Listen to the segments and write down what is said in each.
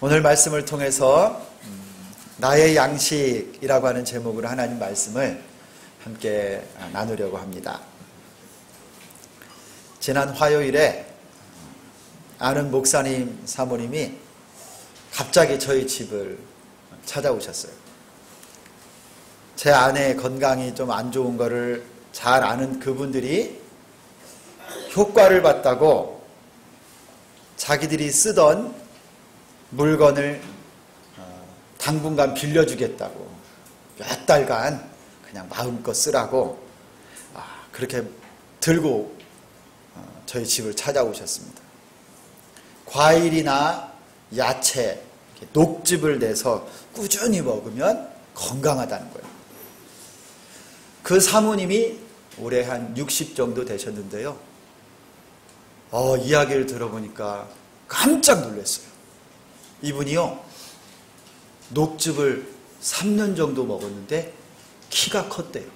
오늘 말씀을 통해서 나의 양식이라고 하는 제목으로 하나님 말씀을 함께 나누려고 합니다. 지난 화요일에 아는 목사님 사모님이 갑자기 저희 집을 찾아오셨어요. 제 아내의 건강이 좀 안 좋은 거를 잘 아는 그분들이 효과를 봤다고 자기들이 쓰던 물건을 당분간 빌려주겠다고 몇 달간 그냥 마음껏 쓰라고 그렇게 들고 저희 집을 찾아오셨습니다. 과일이나 야채, 녹즙을 내서 꾸준히 먹으면 건강하다는 거예요. 그 사모님이 올해 한 60 정도 되셨는데요. 이야기를 들어보니까 깜짝 놀랐어요. 이분이요, 녹즙을 3년 정도 먹었는데 키가 컸대요.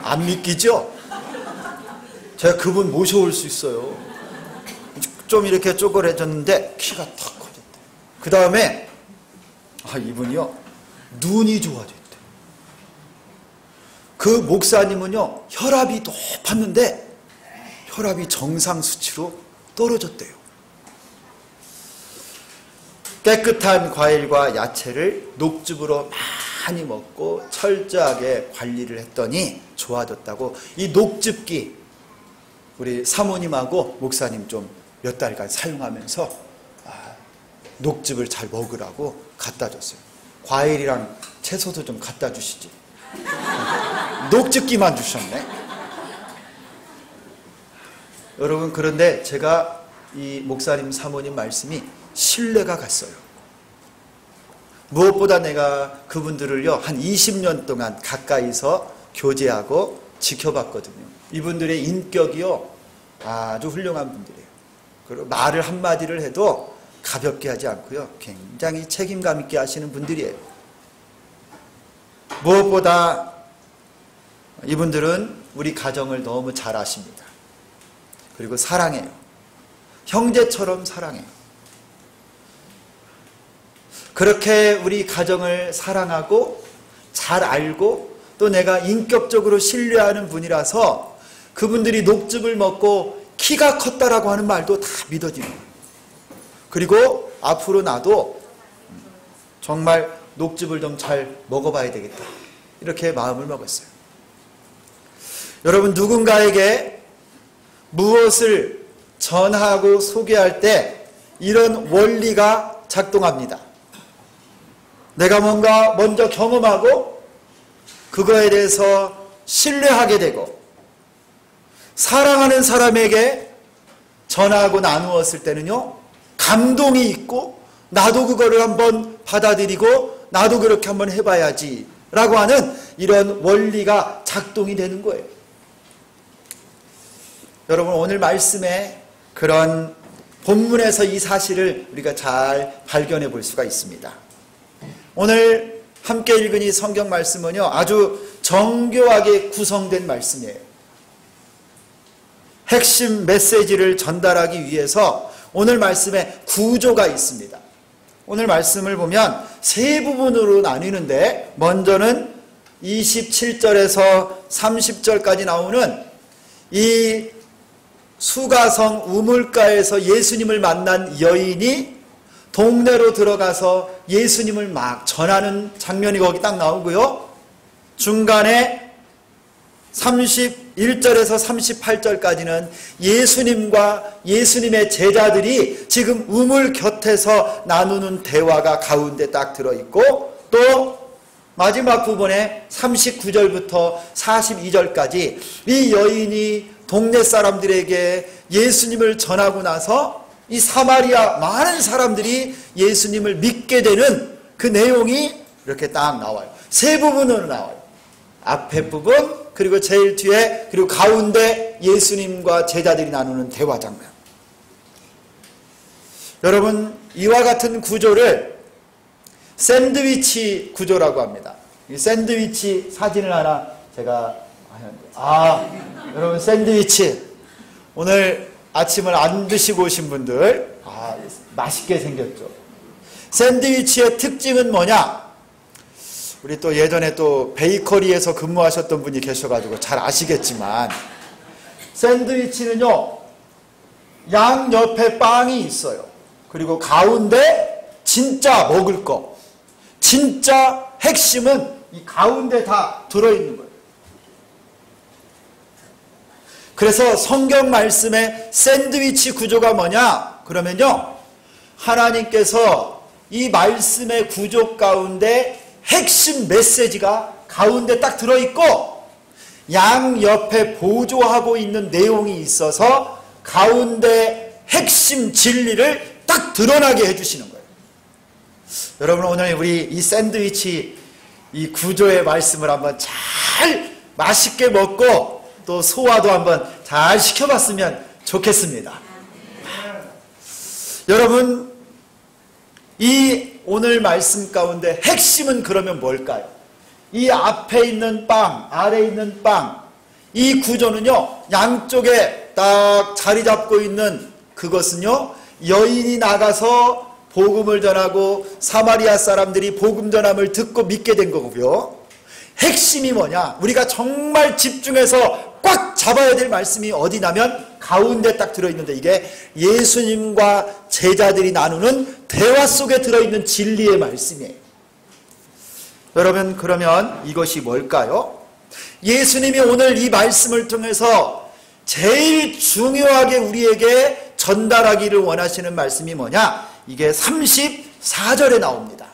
안 믿기죠? 제가 그분 모셔올 수 있어요. 좀 이렇게 쪼그려졌는데 키가 탁 커졌대요. 그 다음에 이분이요, 눈이 좋아졌대요. 그 목사님은요, 혈압이 높았는데 혈압이 정상 수치로 떨어졌대요. 깨끗한 과일과 야채를 녹즙으로 많이 먹고 철저하게 관리를 했더니 좋아졌다고, 이 녹즙기 우리 사모님하고 목사님 좀 몇 달간 사용하면서 녹즙을 잘 먹으라고 갖다 줬어요. 과일이랑 채소도 좀 갖다 주시지. 녹즙기만 주셨네. 여러분, 그런데 제가 이 목사님 사모님 말씀이 신뢰가 갔어요. 무엇보다 내가 그분들을요, 한 20년 동안 가까이서 교제하고 지켜봤거든요. 이분들의 인격이요, 아주 훌륭한 분들이에요. 그리고 말을 한마디를 해도 가볍게 하지 않고요, 굉장히 책임감 있게 하시는 분들이에요. 무엇보다 이분들은 우리 가정을 너무 잘 아십니다. 그리고 사랑해요. 형제처럼 사랑해요. 그렇게 우리 가정을 사랑하고 잘 알고 또 내가 인격적으로 신뢰하는 분이라서 그분들이 녹즙을 먹고 키가 컸다라고 하는 말도 다 믿어지는 거예요. 그리고 앞으로 나도 정말 녹즙을 좀 잘 먹어봐야 되겠다, 이렇게 마음을 먹었어요. 여러분, 누군가에게 무엇을 전하고 소개할 때 이런 원리가 작동합니다. 내가 뭔가 먼저 경험하고 그거에 대해서 신뢰하게 되고, 사랑하는 사람에게 전하고 나누었을 때는요, 감동이 있고 나도 그거를 한번 받아들이고 나도 그렇게 한번 해봐야지 라고 하는 이런 원리가 작동이 되는 거예요. 여러분, 오늘 말씀에 그런 본문에서 이 사실을 우리가 잘 발견해 볼 수가 있습니다. 오늘 함께 읽은 이 성경 말씀은요, 아주 정교하게 구성된 말씀이에요. 핵심 메시지를 전달하기 위해서 오늘 말씀에 구조가 있습니다. 오늘 말씀을 보면 세 부분으로 나뉘는데, 먼저는 27절에서 30절까지 나오는 이 수가성 우물가에서 예수님을 만난 여인이 동네로 들어가서 예수님을 막 전하는 장면이 거기 딱 나오고요. 중간에 31절에서 38절까지는 예수님과 예수님의 제자들이 지금 우물 곁에서 나누는 대화가 가운데 딱 들어있고, 또 마지막 부분에 39절부터 42절까지 이 여인이 동네 사람들에게 예수님을 전하고 나서 이 사마리아 많은 사람들이 예수님을 믿게 되는 그 내용이 이렇게 딱 나와요. 세 부분으로 나와요. 앞에 부분, 그리고 제일 뒤에, 그리고 가운데 예수님과 제자들이 나누는 대화 장면. 여러분, 이와 같은 구조를 샌드위치 구조라고 합니다. 이 샌드위치 사진을 하나 제가 여러분, 샌드위치 오늘 아침을 안 드시고 오신 분들, 맛있게 생겼죠. 샌드위치의 특징은 뭐냐? 우리 또 예전에 또 베이커리에서 근무하셨던 분이 계셔가지고 잘 아시겠지만, 샌드위치는요, 양 옆에 빵이 있어요. 그리고 가운데 진짜 먹을 거, 진짜 핵심은 이 가운데 다 들어있는 거예요. 그래서 성경 말씀의 샌드위치 구조가 뭐냐? 그러면요, 하나님께서 이 말씀의 구조 가운데 핵심 메시지가 가운데 딱 들어있고, 양 옆에 보조하고 있는 내용이 있어서 가운데 핵심 진리를 딱 드러나게 해주시는 거예요. 여러분, 오늘 우리 이 샌드위치 이 구조의 말씀을 한번 잘 맛있게 먹고 또 소화도 한번 잘 시켜봤으면 좋겠습니다. 여러분, 이 오늘 말씀 가운데 핵심은 그러면 뭘까요? 이 앞에 있는 빵, 아래에 있는 빵, 이 구조는요, 양쪽에 딱 자리 잡고 있는 그것은요, 여인이 나가서 복음을 전하고 사마리아 사람들이 복음 전함을 듣고 믿게 된 거고요. 핵심이 뭐냐? 우리가 정말 집중해서 꽉 잡아야 될 말씀이 어디냐면 가운데 딱 들어있는데, 이게 예수님과 제자들이 나누는 대화 속에 들어있는 진리의 말씀이에요. 여러분, 그러면 이것이 뭘까요? 예수님이 오늘 이 말씀을 통해서 제일 중요하게 우리에게 전달하기를 원하시는 말씀이 뭐냐? 이게 34절에 나옵니다.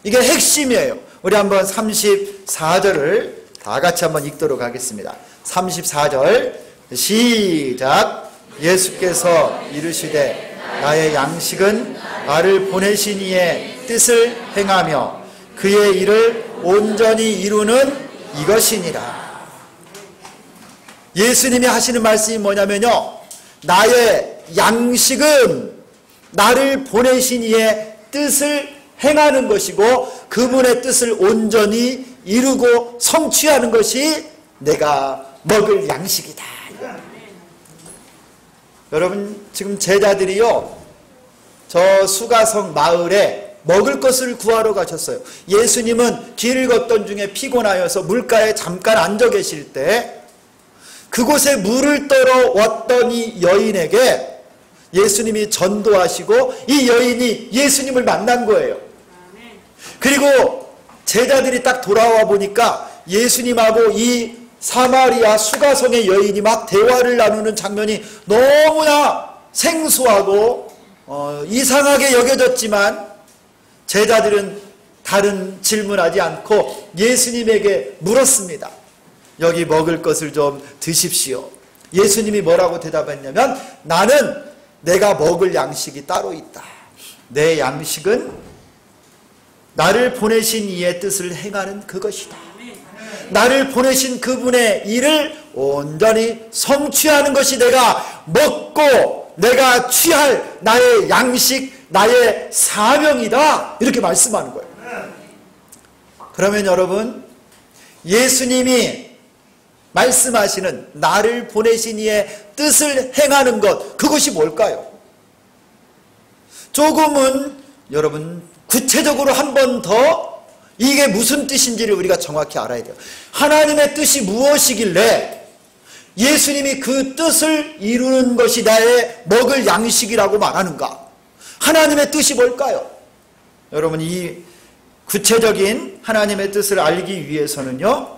이게 핵심이에요. 우리 한번 34절을 다 같이 한번 읽도록 하겠습니다. 34절 시작. 예수께서 이르시되 나의 양식은 나를 보내신 이의 뜻을 행하며 그의 일을 온전히 이루는 이것이니라. 예수님이 하시는 말씀이 뭐냐면요, 나의 양식은 나를 보내신 이의 뜻을 행하는 것이고 그분의 뜻을 온전히 이루고 성취하는 것이 내가 먹을 양식이다. 여러분, 지금 제자들이요, 저 수가성 마을에 먹을 것을 구하러 가셨어요. 예수님은 길을 걷던 중에 피곤하여서 물가에 잠깐 앉아 계실 때 그곳에 물을 떠러 왔던 이 여인에게 예수님이 전도하시고 이 여인이 예수님을 만난 거예요. 그리고 제자들이 딱 돌아와 보니까 예수님하고 이 사마리아 수가성의 여인이 막 대화를 나누는 장면이 너무나 생소하고 이상하게 여겨졌지만, 제자들은 다른 질문하지 않고 예수님에게 물었습니다. 여기 먹을 것을 좀 드십시오. 예수님이 뭐라고 대답했냐면, 나는 내가 먹을 양식이 따로 있다. 내 양식은 나를 보내신 이의 뜻을 행하는 그것이다. 나를 보내신 그분의 일을 온전히 성취하는 것이 내가 먹고 내가 취할 나의 양식, 나의 사명이다. 이렇게 말씀하는 거예요. 그러면 여러분, 예수님이 말씀하시는 나를 보내신 이의 뜻을 행하는 것, 그것이 뭘까요? 조금은 여러분 구체적으로 한 번 더 이게 무슨 뜻인지를 우리가 정확히 알아야 돼요. 하나님의 뜻이 무엇이길래 예수님이 그 뜻을 이루는 것이 나의 먹을 양식이라고 말하는가? 하나님의 뜻이 뭘까요? 여러분, 이 구체적인 하나님의 뜻을 알기 위해서는요,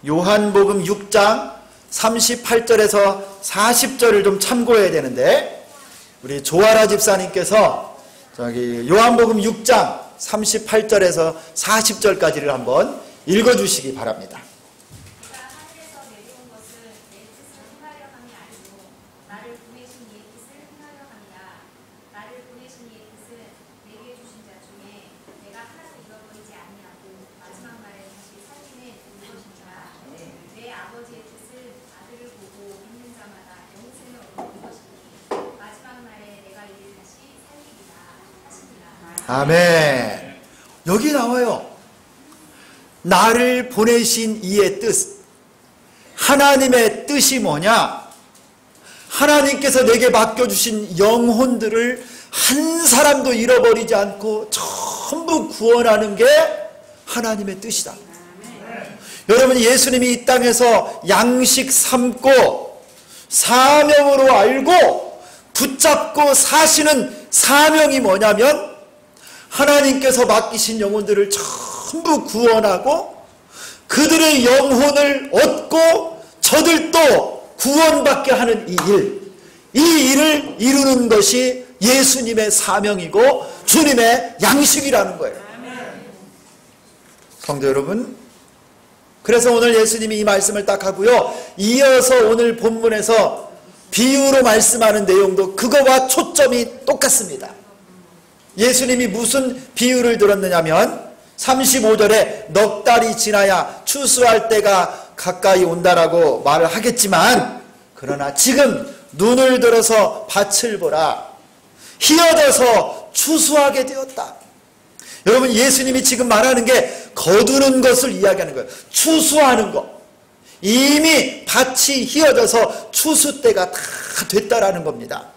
요한복음 6장 38절에서 40절을 좀 참고해야 되는데, 우리 조아라 집사님께서 저기 요한복음 6장 38절에서 40절까지를 한번 읽어주시기 바랍니다. 하늘에서 내려온 것은 내 뜻을 행하려 함이 아니고 나를 보내신 이의 뜻을 행하려 함이라. 나를 보내신 이의 뜻은 내게 주신 자 중에 내가 하나도 잃어버리지 아니하고 마지막 날에 다시 살리는 이것이니라. 내 아버지의 뜻은 아들을 보고 믿는 자마다 영생을 얻는 것이니 마지막 날에 내가 이를 다시 살리리라 하시니라. 아멘. 여기 나와요. 나를 보내신 이의 뜻. 하나님의 뜻이 뭐냐? 하나님께서 내게 맡겨주신 영혼들을 한 사람도 잃어버리지 않고 전부 구원하는 게 하나님의 뜻이다. 여러분, 예수님이 이 땅에서 양식 삼고 사명으로 알고 붙잡고 사시는 사명이 뭐냐면 하나님께서 맡기신 영혼들을 전부 구원하고 그들의 영혼을 얻고 저들도 구원받게 하는 이 일을 이루는 것이 예수님의 사명이고 주님의 양식이라는 거예요. 성도 여러분, 그래서 오늘 예수님이 이 말씀을 딱 하고요, 이어서 오늘 본문에서 비유로 말씀하는 내용도 그거와 초점이 똑같습니다. 예수님이 무슨 비유를 들었느냐면 35절에 넉 달이 지나야 추수할 때가 가까이 온다라고 말을 하겠지만, 그러나 지금 눈을 들어서 밭을 보라, 희어져서 추수하게 되었다. 여러분, 예수님이 지금 말하는 게 거두는 것을 이야기하는 거예요. 추수하는 것. 이미 밭이 희어져서 추수 때가 다 됐다라는 겁니다.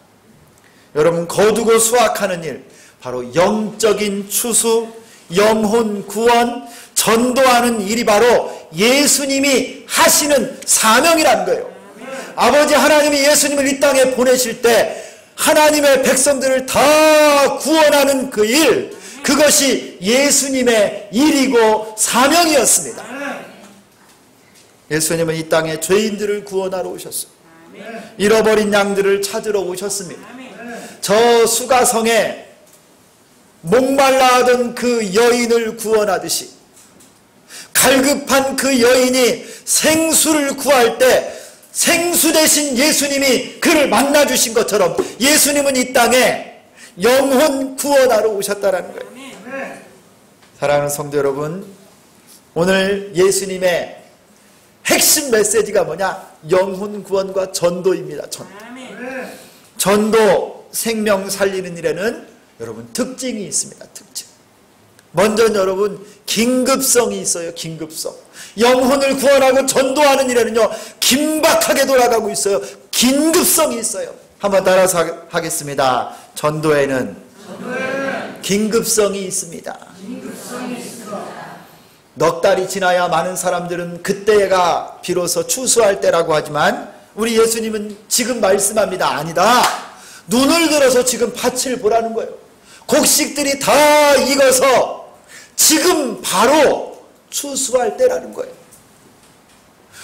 여러분, 거두고 수확하는 일, 바로 영적인 추수, 영혼 구원, 전도하는 일이 바로 예수님이 하시는 사명이라는 거예요. 아버지 하나님이 예수님을 이 땅에 보내실 때 하나님의 백성들을 다 구원하는 그 일, 그것이 예수님의 일이고 사명이었습니다. 예수님은 이 땅에 죄인들을 구원하러 오셨어요. 잃어버린 양들을 찾으러 오셨습니다. 저 수가성에 목말라 하던 그 여인을 구원하듯이 갈급한 그 여인이 생수를 구할 때 생수 대신 예수님이 그를 만나주신 것처럼 예수님은 이 땅에 영혼 구원하러 오셨다라는 거예요. 사랑하는 성도 여러분, 오늘 예수님의 핵심 메시지가 뭐냐? 영혼 구원과 전도입니다. 전도, 생명 살리는 일에는 여러분 특징이 있습니다. 특징. 먼저 여러분 긴급성이 있어요. 긴급성. 영혼을 구원하고 전도하는 일에는요 긴박하게 돌아가고 있어요. 긴급성이 있어요. 한번 따라서 하겠습니다. 전도에는 긴급성이 있습니다. 넉 달이 지나야 많은 사람들은 그때가 비로소 추수할 때라고 하지만 우리 예수님은 지금 말씀합니다. 아니다. 눈을 들어서 지금 밭을 보라는 거예요. 곡식들이 다 익어서 지금 바로 추수할 때라는 거예요.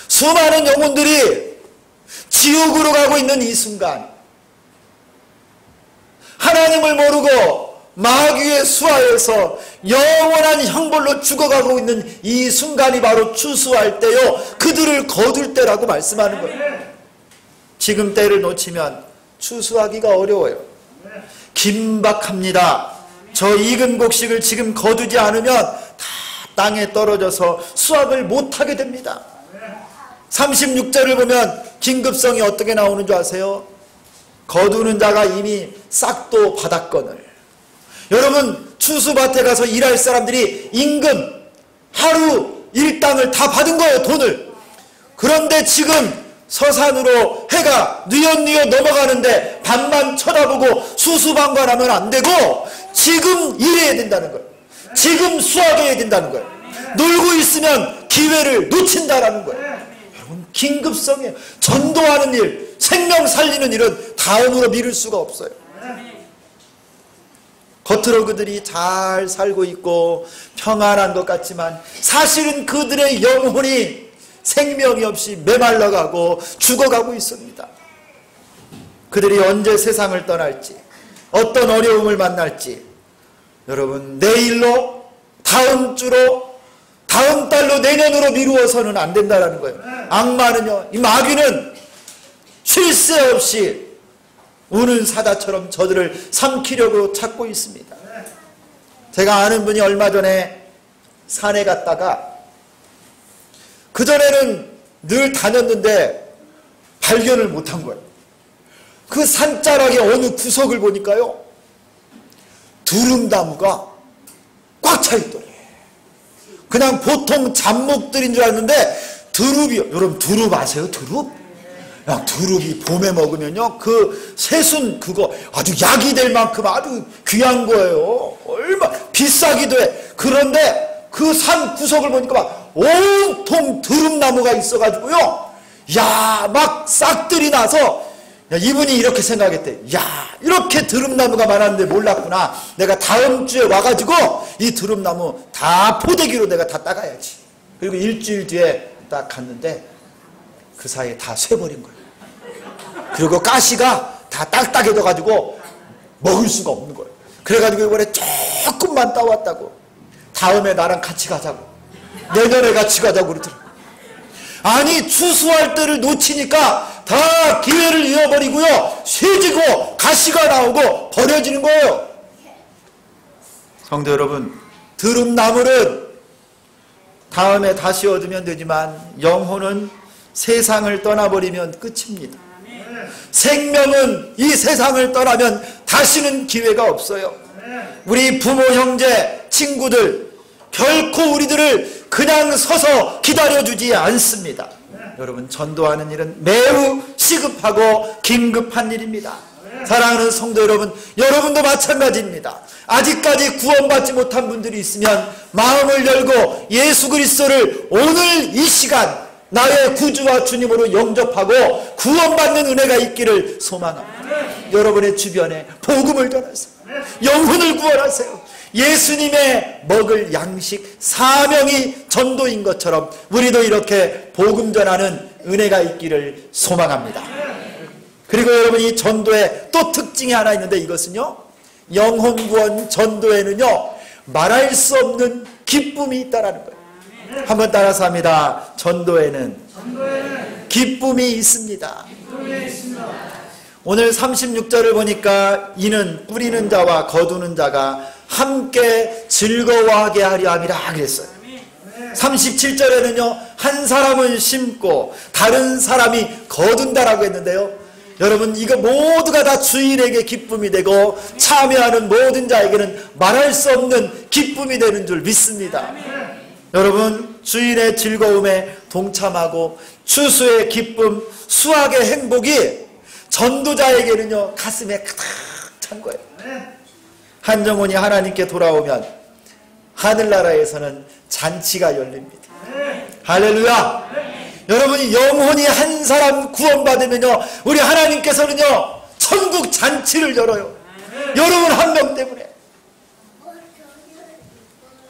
수많은 영혼들이 지옥으로 가고 있는 이 순간, 하나님을 모르고 마귀의 수하에서 영원한 형벌로 죽어가고 있는 이 순간이 바로 추수할 때요, 그들을 거둘 때라고 말씀하는 거예요. 지금 때를 놓치면 추수하기가 어려워요. 긴박합니다. 저 익은 곡식을 지금 거두지 않으면 다 땅에 떨어져서 수확을 못하게 됩니다. 36절을 보면 긴급성이 어떻게 나오는 줄 아세요? 거두는 자가 이미 싹도 받았거늘. 여러분, 추수밭에 가서 일할 사람들이 임금 하루 일당을 다 받은 거예요. 돈을. 그런데 지금 서산으로 해가 뉘엿뉘엿 넘어가는데 밤만 쳐다보고 수수방관하면 안 되고 지금 일해야 된다는 거예요. 지금 수확해야 된다는 거예요. 놀고 있으면 기회를 놓친다라는 거예요. 여러분, 긴급성이에요. 전도하는 일, 생명 살리는 일은 다음으로 미룰 수가 없어요. 겉으로 그들이 잘 살고 있고 평안한 것 같지만 사실은 그들의 영혼이 생명이 없이 메말라가고 죽어가고 있습니다. 그들이 언제 세상을 떠날지, 어떤 어려움을 만날지, 여러분, 내일로, 다음 주로, 다음 달로, 내년으로 미루어서는 안 된다는 거예요. 악마는요, 이 마귀는 쉴 새 없이 우는 사자처럼 저들을 삼키려고 찾고 있습니다. 제가 아는 분이 얼마 전에 산에 갔다가, 그전에는 늘 다녔는데 발견을 못한 거예요. 그 산자락의 어느 구석을 보니까요, 두릅나무가 꽉 차 있더래. 그냥 보통 잡목들인 줄 알았는데 두릅이요. 여러분, 두릅 아세요? 두릅? 두릅이 봄에 먹으면요, 그 새순 그거 아주 약이 될 만큼 아주 귀한 거예요. 얼마 비싸기도 해. 그런데 그 산 구석을 보니까 막 온통 두릅나무가 있어가지고요, 야, 막 싹들이 나서, 야, 이분이 이렇게 생각했대. 야, 이렇게 두릅나무가 많았는데 몰랐구나. 내가 다음 주에 와가지고 이 두릅나무 다 포대기로 내가 다 따가야지. 그리고 일주일 뒤에 딱 갔는데 그 사이에 다 쇠버린 거예요. 그리고 가시가 다 딱딱해져가지고 먹을 수가 없는 거예요. 그래가지고 이번에 조금만 따왔다고. 다음에 나랑 같이 가자고. 내년에 같이 가자고 그러더라고요. 아니, 추수할 때를 놓치니까 다 기회를 잃어버리고요, 쇠지고 가시가 나오고 버려지는 거예요. 성도 여러분, 두릅나무는 다음에 다시 얻으면 되지만 영혼은 세상을 떠나버리면 끝입니다. 생명은 이 세상을 떠나면 다시는 기회가 없어요. 우리 부모, 형제, 친구들 결코 우리들을 그냥 서서 기다려주지 않습니다. 여러분, 전도하는 일은 매우 시급하고 긴급한 일입니다. 사랑하는 성도 여러분, 여러분도 마찬가지입니다. 아직까지 구원받지 못한 분들이 있으면 마음을 열고 예수 그리스도를 오늘 이 시간 나의 구주와 주님으로 영접하고 구원받는 은혜가 있기를 소망합니다. 여러분의 주변에 복음을 전하세요. 영혼을 구원하세요. 예수님의 먹을 양식 사명이 전도인 것처럼 우리도 이렇게 복음 전하는 은혜가 있기를 소망합니다. 그리고 여러분, 이 전도의 또 특징이 하나 있는데, 이것은요, 영혼 구원 전도에는요, 말할 수 없는 기쁨이 있다라는 거예요. 한번 따라서 합니다. 전도에는 기쁨이 있습니다. 오늘 36절을 보니까 이는 뿌리는 자와 거두는 자가 함께 즐거워하게 하려 함이라 그랬어요. 37절에는요, 한 사람은 심고 다른 사람이 거둔다라고 했는데요, 여러분, 이거 모두가 다 주인에게 기쁨이 되고 참여하는 모든 자에게는 말할 수 없는 기쁨이 되는 줄 믿습니다. 여러분, 주인의 즐거움에 동참하고 추수의 기쁨, 수확의 행복이 전도자에게는요, 가슴에 가득 찬 거예요. 한 영혼이 하나님께 돌아오면 하늘나라에서는 잔치가 열립니다. 할렐루야. 여러분이 영혼이 한 사람 구원받으면요, 우리 하나님께서는요, 천국 잔치를 열어요. 여러분 한 명 때문에.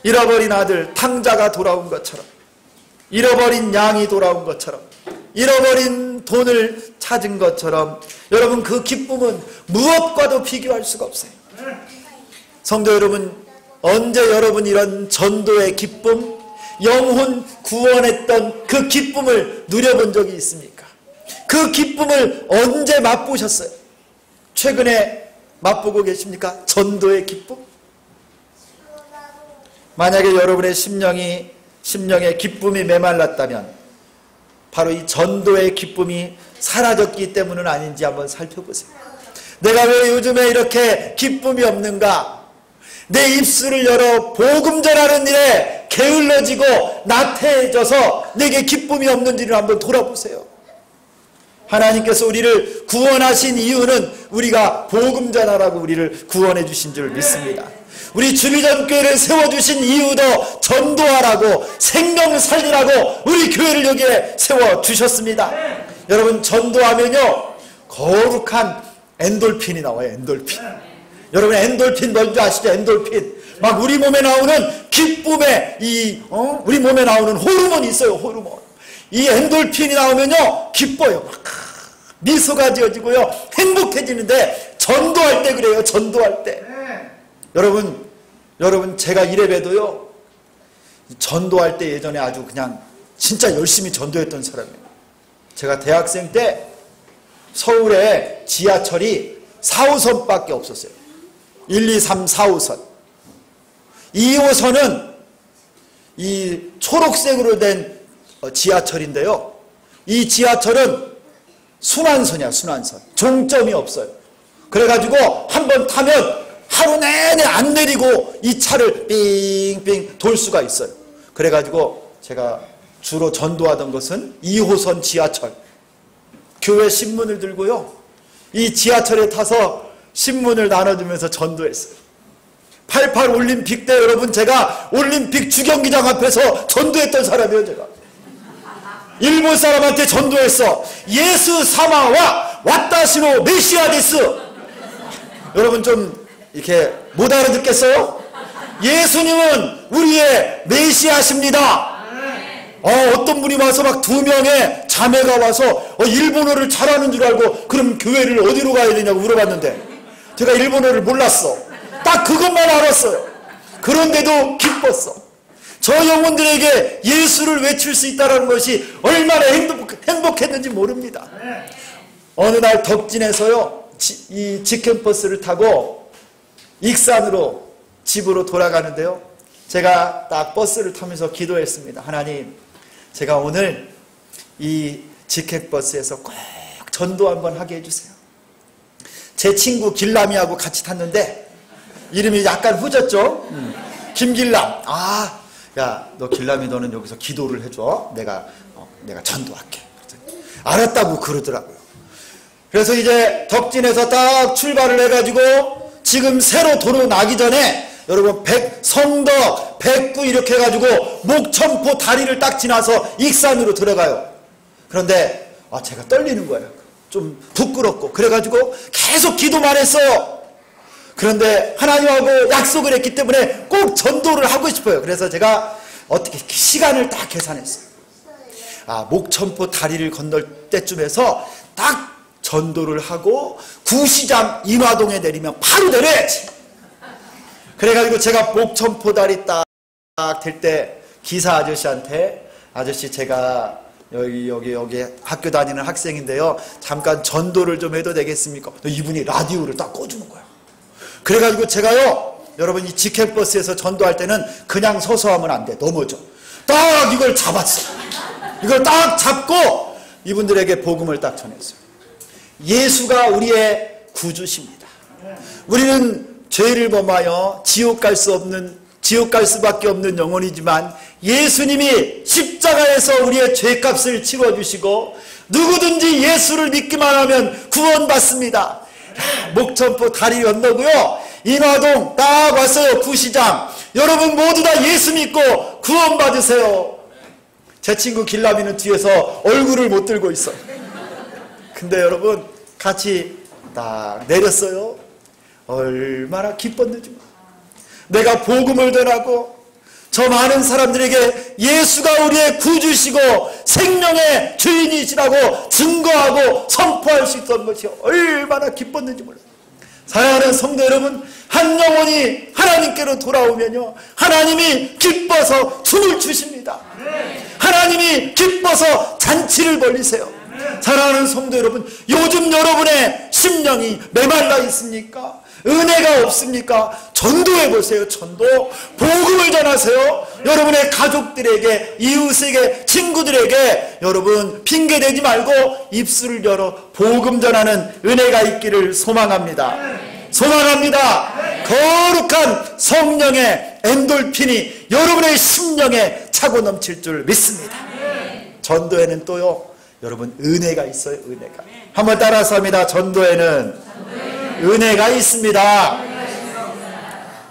잃어버린 아들 탕자가 돌아온 것처럼, 잃어버린 양이 돌아온 것처럼, 잃어버린 돈을 찾은 것처럼, 여러분 그 기쁨은 무엇과도 비교할 수가 없어요. 성도 여러분, 언제 여러분 이런 전도의 기쁨, 영혼 구원했던 그 기쁨을 누려본 적이 있습니까? 그 기쁨을 언제 맛보셨어요? 최근에 맛보고 계십니까? 전도의 기쁨? 만약에 여러분의 심령에 기쁨이 메말랐다면 바로 이 전도의 기쁨이 사라졌기 때문은 아닌지 한번 살펴보세요. 내가 왜 요즘에 이렇게 기쁨이 없는가? 내 입술을 열어 복음 전하는 일에 게을러지고 나태해져서 내게 기쁨이 없는지를 한번 돌아보세요. 하나님께서 우리를 구원하신 이유는 우리가 복음 전하라고 우리를 구원해 주신 줄 믿습니다. 우리 주비전교회를 세워주신 이유도 전도하라고, 생명 살리라고 우리 교회를 여기에 세워주셨습니다. 여러분, 전도하면요, 거룩한 엔돌핀이 나와요. 엔돌핀. 여러분, 엔돌핀 뭔지 아시죠? 엔돌핀. 막 우리 몸에 나오는 기쁨의 우리 몸에 나오는 호르몬이 있어요. 호르몬. 이 엔돌핀이 나오면요, 기뻐요. 막 미소가 지어지고요, 행복해지는데, 전도할 때 그래요. 전도할 때. 여러분 제가 이래봬도요, 전도할 때 예전에 아주 그냥 진짜 열심히 전도했던 사람이에요. 제가 대학생 때 서울에 지하철이 4호선밖에 없었어요. 1, 2, 3, 4호선. 2호선은 이 초록색으로 된 지하철인데요, 이 지하철은 순환선이야. 순환선. 종점이 없어요. 그래가지고 한번 타면 하루 내내 안 내리고 이 차를 삥삥 돌 수가 있어요. 그래가지고 제가 주로 전도하던 것은 2호선 지하철. 교회 신문을 들고요, 이 지하철에 타서 신문을 나눠주면서 전도했어요. 88 올림픽 때 여러분, 제가 올림픽 주경기장 앞에서 전도했던 사람이에요. 제가 일본 사람한테 전도했어. 예수 사마와 와타시노 메시아 데스. 여러분 좀 이렇게 못 알아듣겠어요? 예수님은 우리의 메시아십니다. 어떤 분이 와서 막 2명의 자매가 와서 일본어를 잘하는 줄 알고 그럼 교회를 어디로 가야 되냐고 물어봤는데, 제가 일본어를 몰랐어. 딱 그것만 알았어요. 그런데도 기뻤어. 저 영혼들에게 예수를 외칠 수 있다는 것이 얼마나 행복했는지 모릅니다. 어느 날 덕진에서요, 이 직행버스를 타고 익산으로 집으로 돌아가는데요, 제가 딱 버스를 타면서 기도했습니다. 하나님, 제가 오늘 이 직행버스에서 꼭 전도 한번 하게 해주세요. 제 친구 길람이하고 같이 탔는데 이름이 약간 후졌죠? 김길람. 야, 너 길람이 너는 여기서 기도를 해줘. 내가 전도할게. 알았다고 그러더라고요. 그래서 이제 덕진에서 딱 출발을 해가지고 지금 새로 도로 나기 전에 여러분 성덕, 백구 이렇게 해가지고 목천포 다리를 딱 지나서 익산으로 들어가요. 그런데 제가 떨리는 거예요. 좀 부끄럽고. 그래가지고 계속 기도만 했어요. 그런데 하나님하고 약속을 했기 때문에 꼭 전도를 하고 싶어요. 그래서 제가 어떻게 시간을 딱 계산했어요. 목천포 다리를 건널 때쯤에서 딱 전도를 하고 구시장 인화동에 내리면 바로 내려야지. 그래가지고 제가 목천포 다리 딱 될 때 기사 아저씨한테, 아저씨 제가 여기 학교 다니는 학생인데요, 잠깐 전도를 좀 해도 되겠습니까? 이분이 라디오를 딱 꺼주는 거야. 그래가지고 제가요, 여러분 이 직행버스에서 전도할 때는 그냥 서서 하면 안 돼. 넘어져. 딱 이걸 잡았어. 이걸 딱 잡고 이분들에게 복음을 딱 전했어요. 예수가 우리의 구주십니다. 우리는 죄를 범하여 지옥 갈 수밖에 없는 영혼이지만 예수님이 십자가에서 우리의 죄값을 치러주시고 누구든지 예수를 믿기만 하면 구원받습니다. 목천포 다리 건너고요, 인화동 딱 왔어요. 구시장. 여러분 모두 다 예수 믿고 구원받으세요. 제 친구 길라미는 뒤에서 얼굴을 못 들고 있어. 근데 여러분 같이 딱 내렸어요. 얼마나 기뻤는지. 내가 복음을 전하고 저 많은 사람들에게 예수가 우리의 구주시고 생명의 주인이시라고 증거하고 선포할 수 있었던 것이 얼마나 기뻤는지 몰라요. 사랑하는 성도 여러분, 한 영혼이 하나님께로 돌아오면요, 하나님이 기뻐서 춤을 추십니다. 하나님이 기뻐서 잔치를 벌리세요. 사랑하는 성도 여러분, 요즘 여러분의 심령이 메말라 있습니까? 은혜가 없습니까? 전도해 보세요. 전도. 복음을 전하세요. 여러분의 가족들에게, 이웃에게, 친구들에게 여러분 핑계대지 말고 입술을 열어 복음 전하는 은혜가 있기를 소망합니다. 소망합니다. 거룩한 성령의 엔돌핀이 여러분의 심령에 차고 넘칠 줄 믿습니다. 전도에는 또요, 여러분 은혜가 있어요. 은혜가. 한번 따라서 합니다. 전도에는 은혜가 있습니다.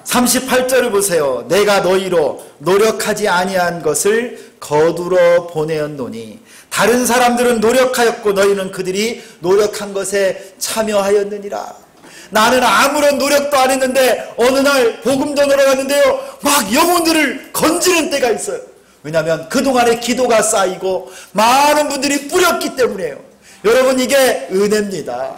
38절을 보세요. 내가 너희로 노력하지 아니한 것을 거두러 보내었노니 다른 사람들은 노력하였고 너희는 그들이 노력한 것에 참여하였느니라. 나는 아무런 노력도 안 했는데 어느 날 복음 전하러 갔는데요, 막 영혼들을 건지는 때가 있어요. 왜냐하면 그동안에 기도가 쌓이고 많은 분들이 뿌렸기 때문에요. 여러분 이게 은혜입니다.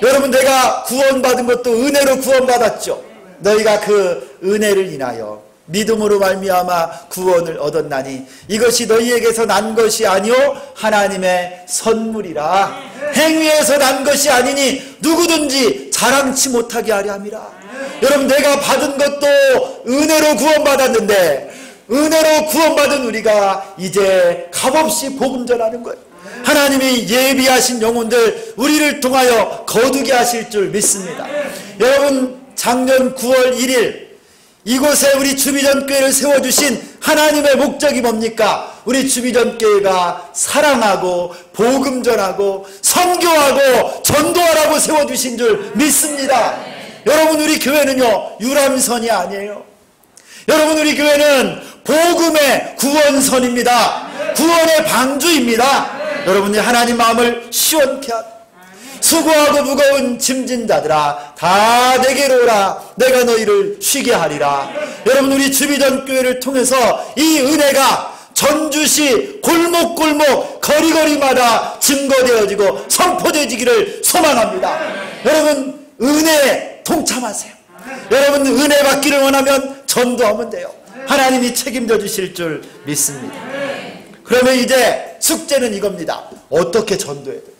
여러분 내가 구원받은 것도 은혜로 구원받았죠. 너희가 그 은혜를 인하여 믿음으로 말미암아 구원을 얻었나니 이것이 너희에게서 난 것이 아니요 하나님의 선물이라. 행위에서 난 것이 아니니 누구든지 자랑치 못하게 하려 함이라. 여러분 내가 받은 것도 은혜로 구원받았는데 은혜로 구원받은 우리가 이제 값없이 복음 전하는 거예요. 하나님이 예비하신 영혼들 우리를 통하여 거두게 하실 줄 믿습니다. 여러분 작년 9월 1일 이곳에 우리 주비전교회를 세워주신 하나님의 목적이 뭡니까? 우리 주비전교회가 사랑하고 복음 전하고 선교하고 전도하라고 세워주신 줄 믿습니다. 여러분, 우리 교회는요 유람선이 아니에요. 여러분, 우리 교회는 복음의 구원선입니다. 구원의 방주입니다. 여러분이 하나님 마음을 시원케 하고 수고하고 무거운 짐진 자들아 다 내게로 오라 내가 너희를 쉬게 하리라. 여러분, 우리 주비전교회를 통해서 이 은혜가 전주시 골목골목 거리거리마다 증거되어지고 선포되어지기를 소망합니다. 여러분, 은혜에 동참하세요. 여러분, 은혜 받기를 원하면 전도하면 돼요. 하나님이 책임져 주실 줄 믿습니다. 그러면 이제 숙제는 이겁니다. 어떻게 전도해야 돼요?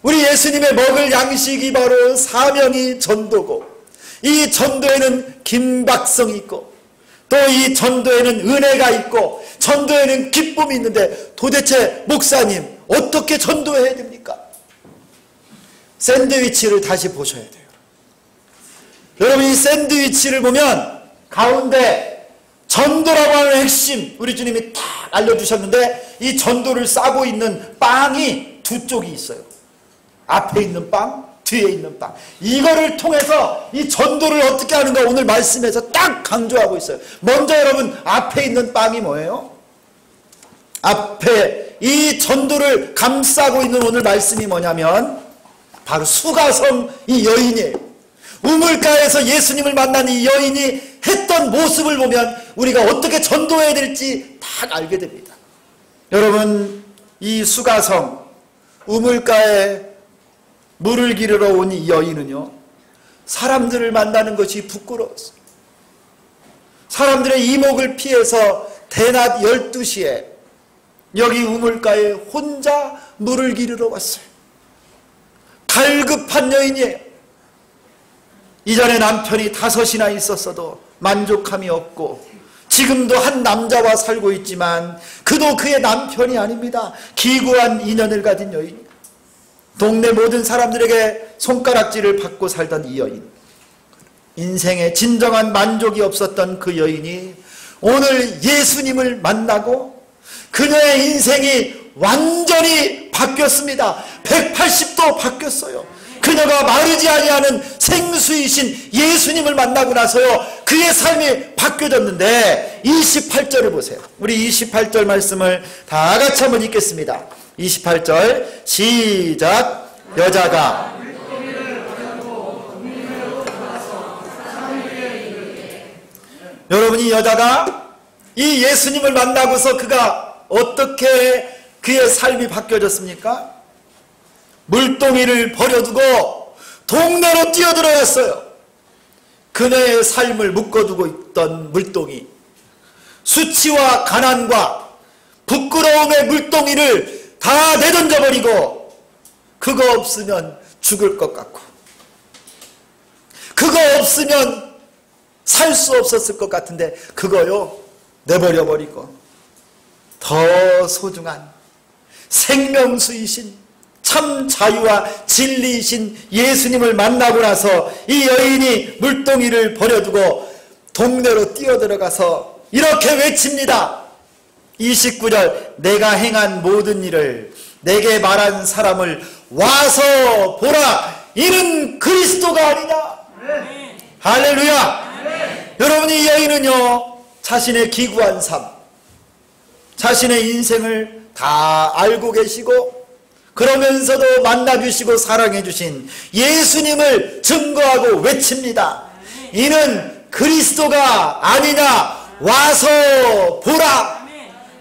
우리 예수님의 먹을 양식이 바로 사명이 전도고, 이 전도에는 긴박성이 있고, 또 이 전도에는 은혜가 있고, 전도에는 기쁨이 있는데, 도대체 목사님 어떻게 전도해야 됩니까? 샌드위치를 다시 보셔야 돼요. 여러분, 이 샌드위치를 보면 가운데 전도라고 하는 핵심, 우리 주님이 딱 알려주셨는데, 이 전도를 싸고 있는 빵이 두 쪽이 있어요. 앞에 있는 빵, 뒤에 있는 빵. 이거를 통해서 이 전도를 어떻게 하는가 오늘 말씀에서 딱 강조하고 있어요. 먼저 여러분, 앞에 있는 빵이 뭐예요? 앞에 이 전도를 감싸고 있는 오늘 말씀이 뭐냐면 바로 수가성 이 여인이에요. 우물가에서 예수님을 만난 이 여인이 했던 모습을 보면 우리가 어떻게 전도해야 될지 딱 알게 됩니다. 여러분, 이 수가성 우물가에 물을 기르러 온 이 여인은요, 사람들을 만나는 것이 부끄러웠어요. 사람들의 이목을 피해서 대낮 12시에 여기 우물가에 혼자 물을 기르러 왔어요. 갈급한 여인이에요. 이전에 남편이 5이나 있었어도 만족함이 없고, 지금도 한 남자와 살고 있지만 그도 그의 남편이 아닙니다. 기구한 인연을 가진 여인. 동네 모든 사람들에게 손가락질을 받고 살던 이 여인, 인생에 진정한 만족이 없었던 그 여인이 오늘 예수님을 만나고 그녀의 인생이 완전히 바뀌었습니다. 180도 바뀌었어요. 그녀가 마르지 아니하는 생수이신 예수님을 만나고 나서요, 그의 삶이 바뀌어졌는데 28절을 보세요. 우리 28절 말씀을 다 같이 한번 읽겠습니다. 28절 시작. 여자가 여러분, 이 여자가 이 예수님을 만나고서 그가 어떻게 그의 삶이 바뀌어졌습니까? 물동이를 버려두고 동네로 뛰어들어갔어요. 그녀의 삶을 묶어두고 있던 물동이, 수치와 가난과 부끄러움의 물동이를 다 내던져버리고, 그거 없으면 죽을 것 같고, 그거 없으면 살 수 없었을 것 같은데 그거요 내버려버리고 더 소중한 생명수이신 참 자유와 진리이신 예수님을 만나고 나서 이 여인이 물동이를 버려두고 동네로 뛰어들어가서 이렇게 외칩니다. 29절 내가 행한 모든 일을 내게 말한 사람을 와서 보라. 이는 그리스도가 아니냐. 할렐루야. 여러분, 이 여인은요 자신의 기구한 삶, 자신의 인생을 다 알고 계시고 그러면서도 만나주시고 사랑해주신 예수님을 증거하고 외칩니다. 이는 그리스도가 아니냐. 와서 보라.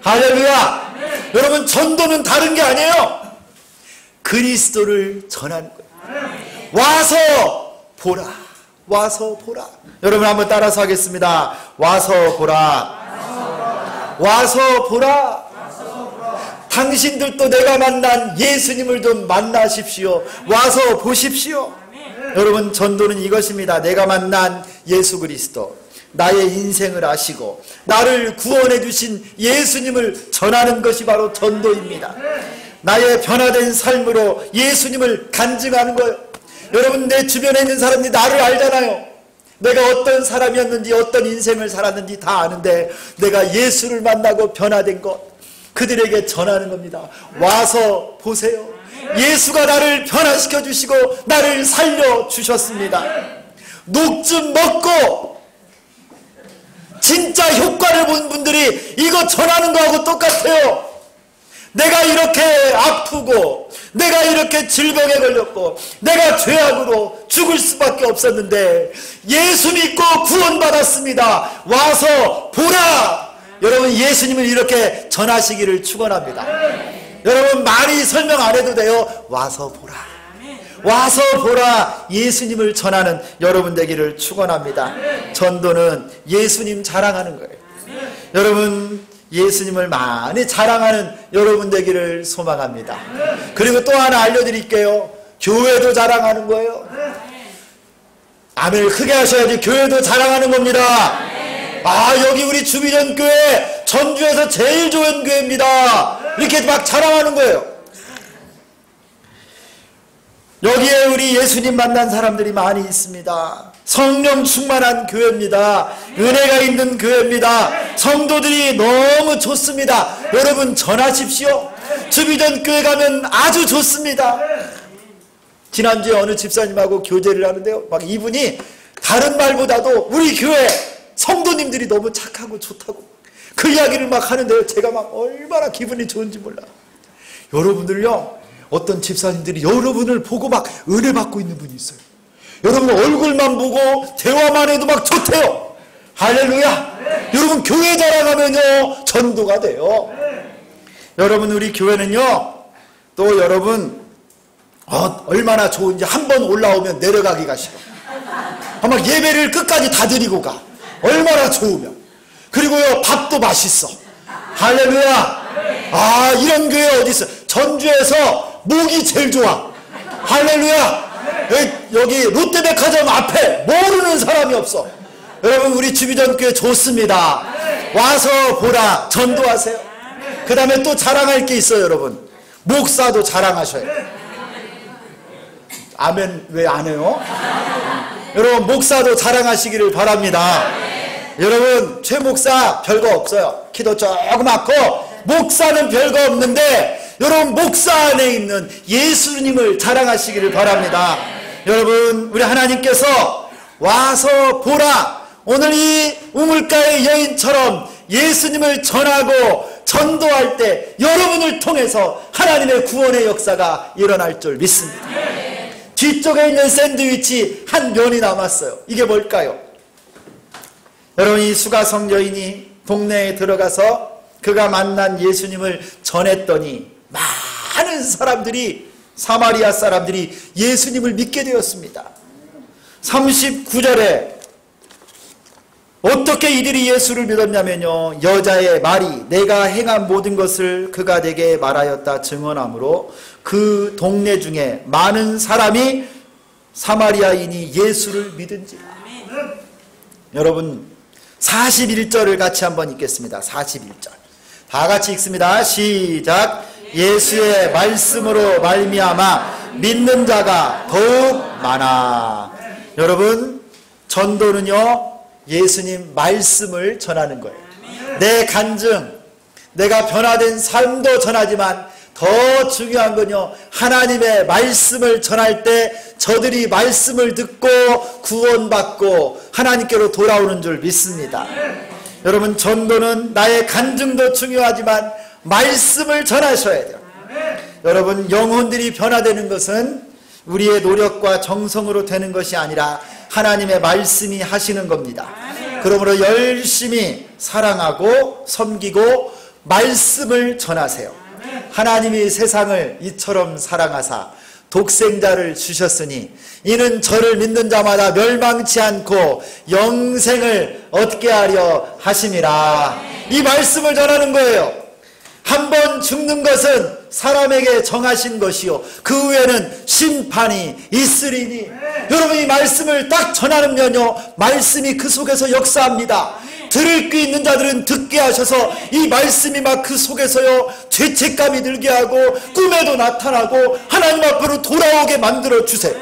할렐루야. 여러분, 전도는 다른 게 아니에요. 그리스도를 전하는 거예요. 와서 보라. 와서 보라. 여러분 한번 따라서 하겠습니다. 와서 보라. 와서 보라. 당신들도 내가 만난 예수님을 좀 만나십시오. 와서 보십시오. 여러분, 전도는 이것입니다. 내가 만난 예수 그리스도, 나의 인생을 아시고 나를 구원해 주신 예수님을 전하는 것이 바로 전도입니다. 나의 변화된 삶으로 예수님을 간증하는 거예요. 여러분, 내 주변에 있는 사람들이 나를 알잖아요. 내가 어떤 사람이었는지 어떤 인생을 살았는지 다 아는데 내가 예수를 만나고 변화된 것 그들에게 전하는 겁니다. 와서 보세요. 예수가 나를 변화시켜 주시고 나를 살려 주셨습니다. 녹즙 먹고 진짜 효과를 본 분들이 이거 전하는 거하고 똑같아요. 내가 이렇게 아프고 내가 이렇게 질병에 걸렸고 내가 죄악으로 죽을 수밖에 없었는데 예수 믿고 구원받았습니다. 와서 보라. 여러분 예수님을 이렇게 전하시기를 축원합니다. 여러분 많이 설명 안 해도 돼요. 와서 보라. 와서 보라. 예수님을 전하는 여러분 되기를 축원합니다. 전도는 예수님 자랑하는 거예요. 여러분 예수님을 많이 자랑하는 여러분 되기를 소망합니다. 그리고 또 하나 알려드릴게요. 교회도 자랑하는 거예요. 아멘 크게 하셔야지. 교회도 자랑하는 겁니다. 아 여기 우리 주비전 교회 전주에서 제일 좋은 교회입니다. 이렇게 막 자랑하는 거예요. 여기에 우리 예수님 만난 사람들이 많이 있습니다. 성령 충만한 교회입니다. 은혜가 있는 교회입니다. 성도들이 너무 좋습니다. 여러분 전하십시오. 주비전 교회 가면 아주 좋습니다. 지난주에 어느 집사님하고 교제를 하는데요, 막 이분이 다른 말보다도 우리 교회 성도님들이 너무 착하고 좋다고 그 이야기를 막 하는데요, 제가 막 얼마나 기분이 좋은지 몰라. 여러분들요, 어떤 집사님들이 여러분을 보고 막 은혜 받고 있는 분이 있어요. 여러분 얼굴만 보고 대화만 해도 막 좋대요. 할렐루야. 여러분 교회 자랑하면요 전도가 돼요. 여러분 우리 교회는요 또 여러분 얼마나 좋은지 한 번 올라오면 내려가기가 싫어. 막 예배를 끝까지 다 드리고 가. 얼마나 좋으면. 그리고요 밥도 맛있어. 할렐루야. 아 이런 교회 어디 있어. 전주에서 목이 제일 좋아. 할렐루야. 여기 롯데백화점 앞에 모르는 사람이 없어. 여러분 우리 주비전교회 좋습니다. 와서 보라. 전도하세요. 그 다음에 또 자랑할 게 있어요. 여러분 목사도 자랑하셔요. 아멘 왜 안 해요? 여러분 목사도 자랑하시기를 바랍니다. 여러분 최 목사 별거 없어요. 키도 조그맣고 목사는 별거 없는데 여러분 목사 안에 있는 예수님을 자랑하시기를 바랍니다. 여러분 우리 하나님께서 와서 보라. 오늘 이 우물가의 여인처럼 예수님을 전하고 전도할 때 여러분을 통해서 하나님의 구원의 역사가 일어날 줄 믿습니다. 뒤쪽에 있는 샌드위치 한 면이 남았어요. 이게 뭘까요? 여러분 이 수가성 여인이 동네에 들어가서 그가 만난 예수님을 전했더니 많은 사람들이 사마리아 사람들이 예수님을 믿게 되었습니다. 39절에 어떻게 이들이 예수를 믿었냐면요, 여자의 말이 내가 행한 모든 것을 그가 내게 말하였다 증언하므로 그 동네 중에 많은 사람이 사마리아인이 예수를 믿은지라. 여러분 41절을 같이 한번 읽겠습니다. 41절 다 같이 읽습니다. 시작. 예수의 말씀으로 말미암아 믿는 자가 더욱 많아. 여러분 전도는요 예수님 말씀을 전하는 거예요. 내 간증, 내가 변화된 삶도 전하지만 더 중요한 건요 하나님의 말씀을 전할 때 저들이 말씀을 듣고 구원받고 하나님께로 돌아오는 줄 믿습니다. 여러분 전도는 나의 간증도 중요하지만 말씀을 전하셔야 돼요. 여러분 영혼들이 변화되는 것은 우리의 노력과 정성으로 되는 것이 아니라 하나님의 말씀이 하시는 겁니다. 그러므로 열심히 사랑하고 섬기고 말씀을 전하세요. 하나님이 세상을 이처럼 사랑하사 독생자를 주셨으니 이는 저를 믿는 자마다 멸망치 않고 영생을 얻게 하려 하심이라. 이 말씀을 전하는 거예요. 한 번 죽는 것은 사람에게 정하신 것이요 그 후에는 심판이 있으리니. 여러분 이 말씀을 딱 전하면요 말씀이 그 속에서 역사합니다. 들을 귀 있는 자들은 듣게 하셔서 이 말씀이 막 그 속에서요 죄책감이 들게 하고 꿈에도 나타나고 하나님 앞으로 돌아오게 만들어 주세요.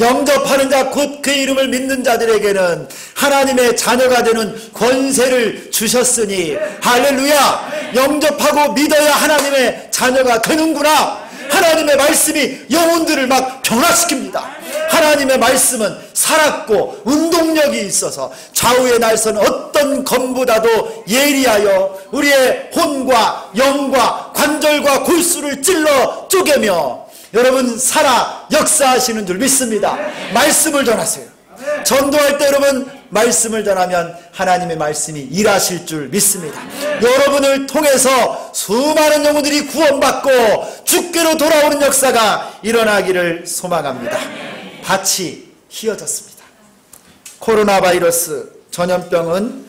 영접하는 자 곧 그 이름을 믿는 자들에게는 하나님의 자녀가 되는 권세를 주셨으니 할렐루야. 영접하고 믿어야 하나님의 자녀가 되는구나. 하나님의 말씀이 영혼들을 막 변화시킵니다. 하나님의 말씀은 살았고 운동력이 있어서 좌우의 날선 어떤 검보다도 예리하여 우리의 혼과 영과 관절과 골수를 찔러 쪼개며 여러분 살아 역사하시는 줄 믿습니다. 말씀을 전하세요. 전도할 때 여러분 말씀을 전하면 하나님의 말씀이 일하실 줄 믿습니다. 여러분을 통해서 수많은 영혼들이 구원받고 주께로 돌아오는 역사가 일어나기를 소망합니다. 밭이 휘어졌습니다. 코로나 바이러스 전염병은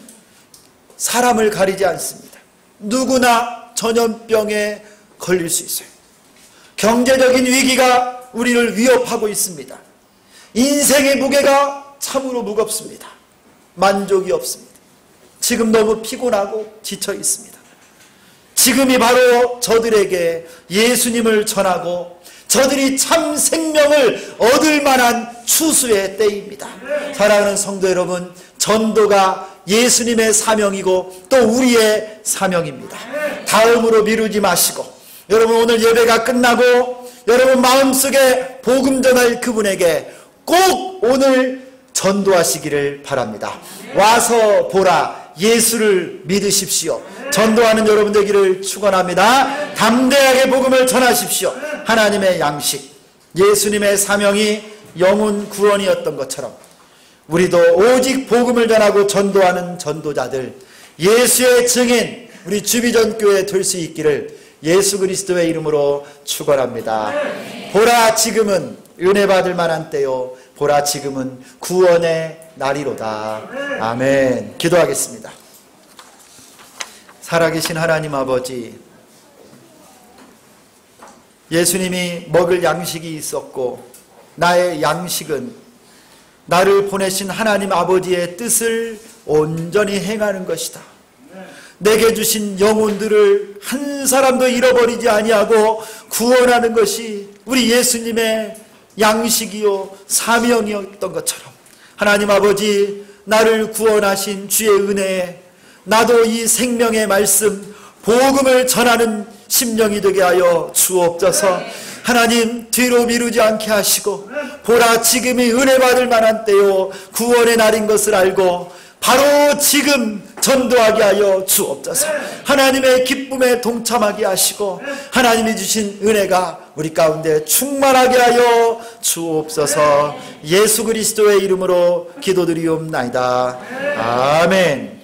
사람을 가리지 않습니다. 누구나 전염병에 걸릴 수 있어요. 경제적인 위기가 우리를 위협하고 있습니다. 인생의 무게가 참으로 무겁습니다. 만족이 없습니다. 지금 너무 피곤하고 지쳐 있습니다. 지금이 바로 저들에게 예수님을 전하고 저들이 참 생명을 얻을 만한 추수의 때입니다. 사랑하는 성도 여러분, 전도가 예수님의 사명이고 또 우리의 사명입니다. 다음으로 미루지 마시고 여러분 오늘 예배가 끝나고 여러분 마음속에 복음 전할 그분에게 꼭 오늘 전도하시기를 바랍니다. 와서 보라, 예수를 믿으십시오. 전도하는 여러분 되기를 축원합니다. 담대하게 복음을 전하십시오. 하나님의 양식, 예수님의 사명이 영혼 구원이었던 것처럼 우리도 오직 복음을 전하고 전도하는 전도자들, 예수의 증인, 우리 주비전교회 될 수 있기를 예수 그리스도의 이름으로 축원합니다. 보라 지금은 은혜 받을 만한 때요, 보라 지금은 구원의 날이로다. 아멘. 기도하겠습니다. 살아계신 하나님 아버지, 예수님이 먹을 양식이 있었고 나의 양식은 나를 보내신 하나님 아버지의 뜻을 온전히 행하는 것이다. 내게 주신 영혼들을 한 사람도 잃어버리지 아니하고 구원하는 것이 우리 예수님의 양식이요 사명이었던 것처럼 하나님 아버지, 나를 구원하신 주의 은혜에 나도 이 생명의 말씀 복음을 전하는 심령이 되게 하여 주옵소서. 하나님 뒤로 미루지 않게 하시고 보라 지금이 은혜 받을 만한 때요 구원의 날인 것을 알고 바로 지금 전도하게 하여 주옵소서. 하나님의 기쁨에 동참하게 하시고 하나님이 주신 은혜가 우리 가운데 충만하게 하여 주옵소서. 예수 그리스도의 이름으로 기도드리옵나이다. 아멘.